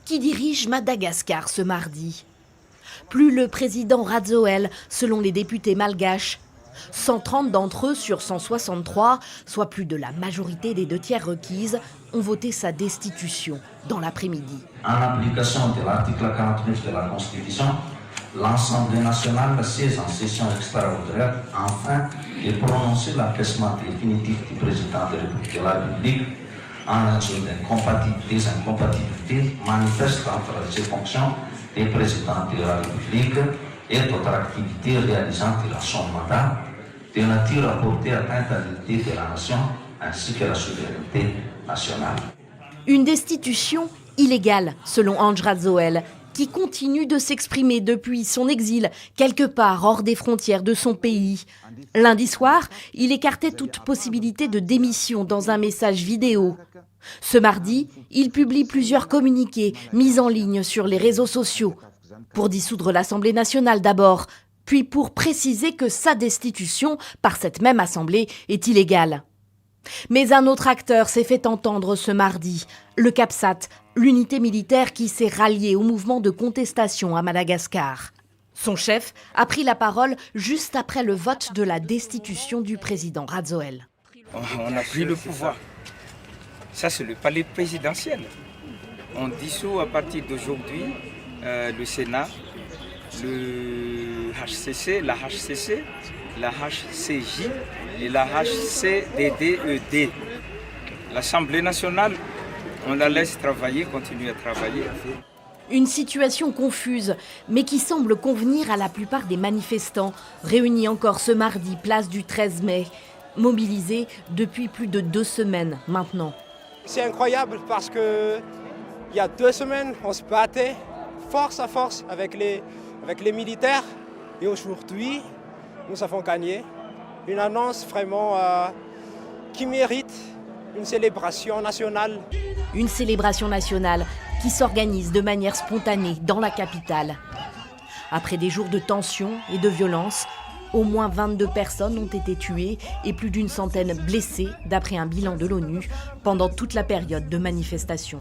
qui dirige Madagascar ce mardi. Plus le président Radzoel, selon les députés malgaches. 130 d'entre eux sur 163, soit plus de la majorité des 2/3 requises, ont voté sa destitution dans l'après-midi. En application de l'article 49 de la Constitution, l'Assemblée nationale siège en session extraordinaire afin de prononcer l'abaissement définitif du président de la République en raison des incompatibilités manifestes entre ses fonctions de président de la République et d'autres activités réalisant dans son mandat de nature à porter atteinte à l'unité de la nation ainsi que la souveraineté nationale. Une destitution illégale, selon Andry Rajoelina, qui continue de s'exprimer depuis son exil quelque part hors des frontières de son pays. Lundi soir, il écartait toute possibilité de démission dans un message vidéo. Ce mardi, il publie plusieurs communiqués mis en ligne sur les réseaux sociaux. Pour dissoudre l'Assemblée nationale d'abord, puis pour préciser que sa destitution par cette même Assemblée est illégale. Mais un autre acteur s'est fait entendre ce mardi, le CAPSAT, l'unité militaire qui s'est ralliée au mouvement de contestation à Madagascar. Son chef a pris la parole juste après le vote de la destitution du président Radzoel. On a pris le pouvoir. Ça, c'est le palais présidentiel. On dissout à partir d'aujourd'hui le Sénat, le HCC, la HCC, la HCJ et la HCDDED. L'Assemblée nationale, on la laisse travailler, continuer à travailler. Une situation confuse, mais qui semble convenir à la plupart des manifestants, réunis encore ce mardi, place du 13 mai, mobilisés depuis plus de 2 semaines maintenant. C'est incroyable parce qu'il y a 2 semaines, on se battait force à force avec les militaires et aujourd'hui, nous avons gagné. Une annonce vraiment qui mérite une célébration nationale. Une célébration nationale qui s'organise de manière spontanée dans la capitale. Après des jours de tension et de violence, au moins 22 personnes ont été tuées et plus d'100 blessées d'après un bilan de l'ONU pendant toute la période de manifestation.